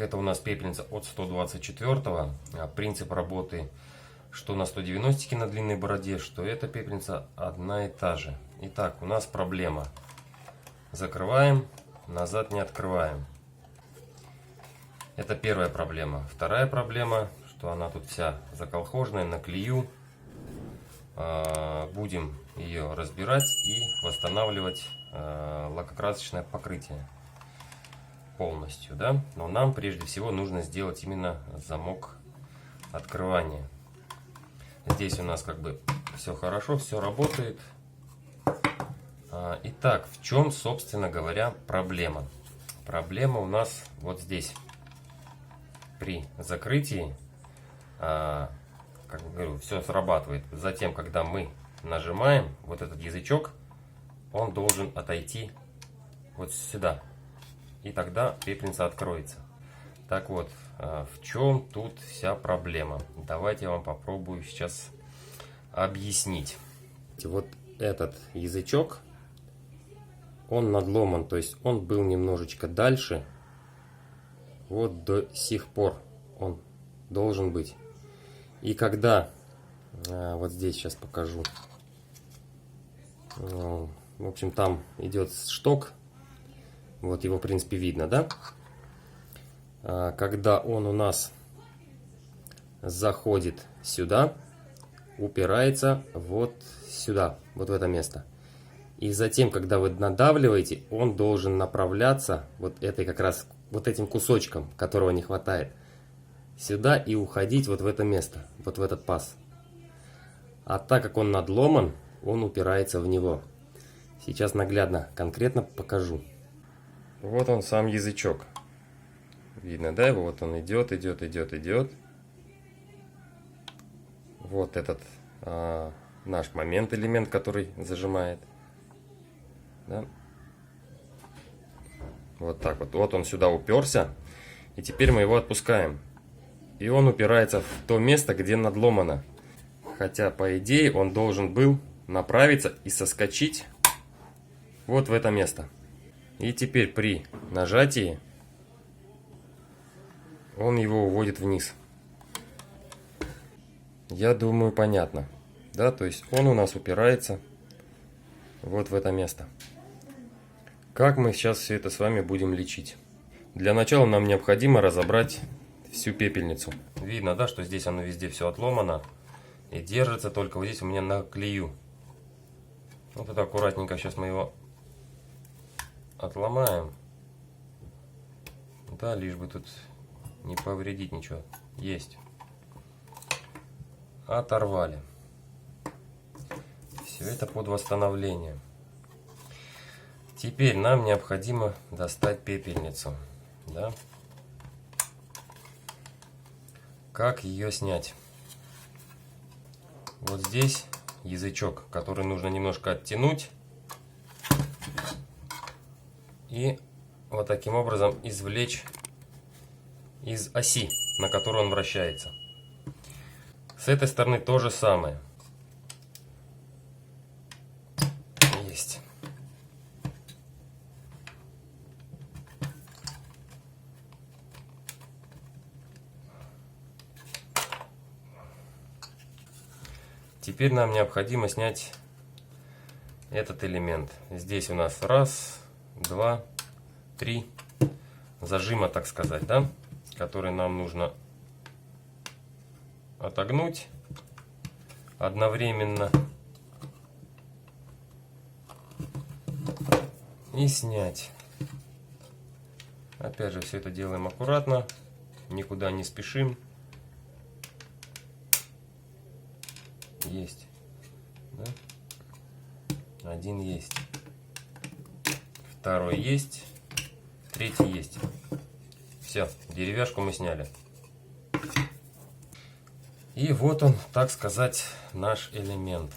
как это у нас пепельница от 124, принцип работы что на 190 на длинной бороде, что эта пепельница одна и та же. Итак, у нас проблема. Закрываем, назад не открываем. Это первая проблема. Вторая проблема, что она тут вся заколхоженная, на клею. Будем ее разбирать и восстанавливать лакокрасочное покрытие полностью, да? Но нам прежде всего нужно сделать именно замок открывания. Здесь у нас как бы все хорошо, все работает. Итак, в чем, собственно говоря, проблема? Проблема у нас вот здесь. При закрытии, как говорю, все срабатывает. Затем, когда мы нажимаем вот этот язычок, он должен отойти вот сюда. И тогда пепельница откроется. Так вот, в чем тут вся проблема? Давайте я вам попробую сейчас объяснить. Вот этот язычок, он надломан, то есть он был немножечко дальше. Вот до сих пор он должен быть. И когда, вот здесь сейчас покажу, в общем, там идет шток, вот его в принципе видно, да? Когда он у нас заходит сюда, упирается вот сюда, вот в это место. И затем, когда вы надавливаете, он должен направляться вот этой как раз, вот этим кусочком, которого не хватает, сюда и уходить вот в это место, вот в этот паз. А так как он надломан, он упирается в него. Сейчас наглядно, конкретно покажу. Вот он сам язычок. Видно, да, его? Вот он идет, идет, идет, идет. Вот этот наш момент, элемент, который зажимает. Да? Вот так вот. Вот он сюда уперся. И теперь мы его отпускаем. И он упирается в то место, где надломано. Хотя, по идее, он должен был направиться и соскочить вот в это место. И теперь при нажатии он его уводит вниз. Я думаю, понятно. Да, то есть он у нас упирается вот в это место. Как мы сейчас все это с вами будем лечить? Для начала нам необходимо разобрать всю пепельницу. Видно, да, что здесь оно везде все отломано. И держится только вот здесь у меня на клею. Вот это аккуратненько сейчас мы его отломаем. Да, лишь бы тут не повредить ничего. Есть. Оторвали. Все это под восстановление. Теперь нам необходимо достать пепельницу. Да? Как ее снять? Вот здесь язычок, который нужно немножко оттянуть. И вот таким образом извлечь из оси, на которой он вращается. С этой стороны то же самое. Есть. Теперь нам необходимо снять этот элемент. Здесь у нас раз, два, три зажима, так сказать, да, который нам нужно отогнуть одновременно и снять. Опять же, все это делаем аккуратно, никуда не спешим. Есть, да? Один есть, второй есть, третий есть. Все, деревяшку мы сняли. И вот он, так сказать, наш элемент.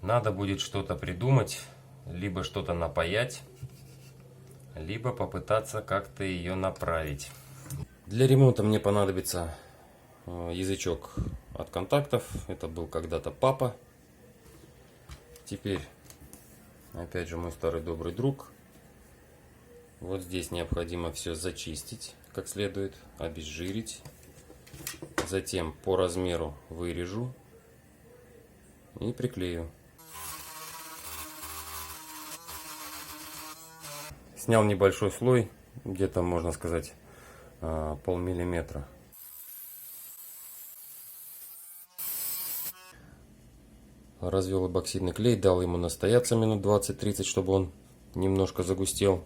Надо будет что-то придумать, либо что-то напаять, либо попытаться как-то ее направить. Для ремонта мне понадобится язычок от контактов. Это был когда-то папа. Теперь, опять же, мой старый добрый друг. Вот здесь необходимо все зачистить как следует, обезжирить. Затем по размеру вырежу и приклею. Снял небольшой слой, где-то можно сказать полмиллиметра. Развел эпоксидный клей, дал ему настояться минут 20-30, чтобы он немножко загустел.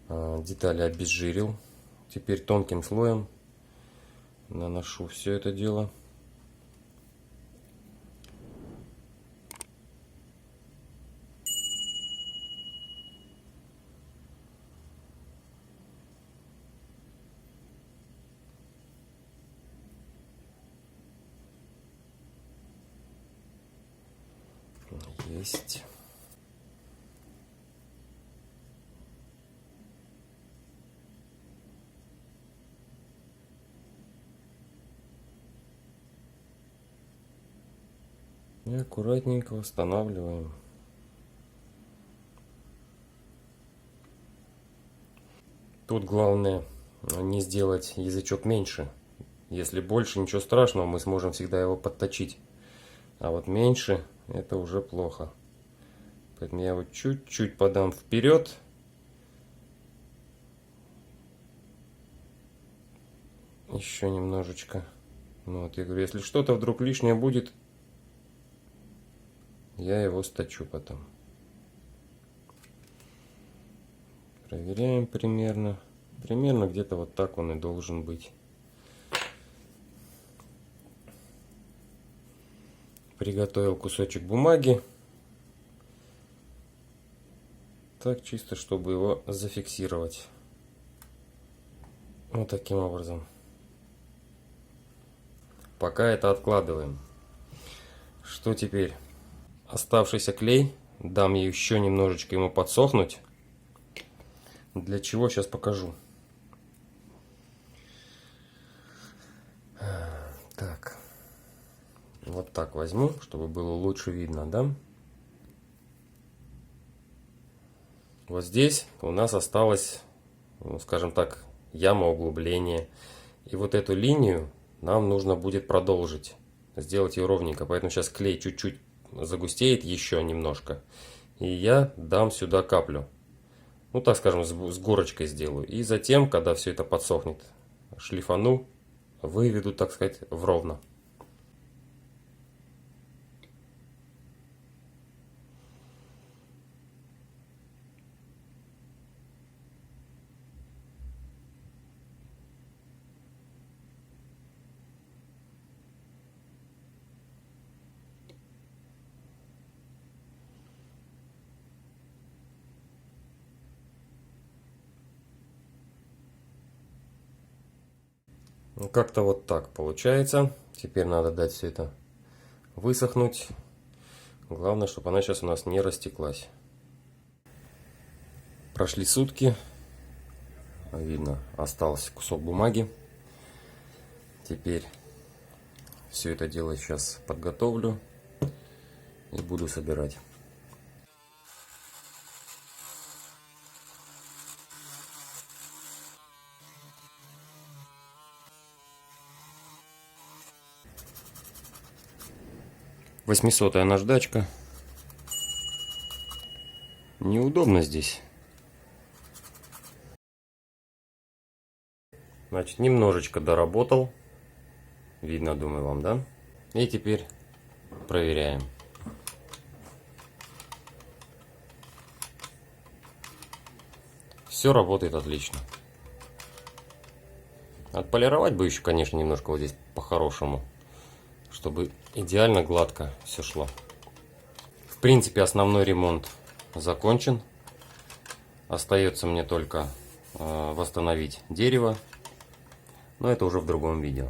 Детали обезжирил. Теперь тонким слоем наношу все это дело. Есть. И аккуратненько восстанавливаем. Тут главное не сделать язычок меньше. Если больше, ничего страшного, мы сможем всегда его подточить. А вот меньше, это уже плохо. Поэтому я его чуть-чуть подам вперед. Еще немножечко. Вот, я говорю, если что-то вдруг лишнее будет, я его сточу потом. Проверяем примерно. Примерно где-то вот так он и должен быть. Приготовил кусочек бумаги. Так, чисто, чтобы его зафиксировать. Вот таким образом. Пока это откладываем. Что теперь? Оставшийся клей дам еще немножечко ему подсохнуть. Для чего, сейчас покажу. Так. Вот так возьму, чтобы было лучше видно, да? Вот здесь у нас осталась, ну, скажем так, яма углубления. И вот эту линию нам нужно будет продолжить. Сделать ее ровненько. Поэтому сейчас клей чуть-чуть загустеет еще немножко. И я дам сюда каплю. Ну, так скажем, с горочкой сделаю. И затем, когда все это подсохнет, шлифану, выведу, так сказать, в ровно. Как-то вот так получается. Теперь надо дать все это высохнуть. Главное, чтобы она сейчас у нас не растеклась. Прошли сутки. Видно, остался кусок бумаги. Теперь все это дело сейчас подготовлю и буду собирать. Восьмисотая наждачка. Неудобно здесь. Значит, немножечко доработал. Видно, думаю, вам, да? И теперь проверяем. Все работает отлично. Отполировать бы еще, конечно, немножко вот здесь по-хорошему, чтобы идеально гладко все шло. В принципе, основной ремонт закончен. Остается мне только восстановить дерево. Но это уже в другом видео.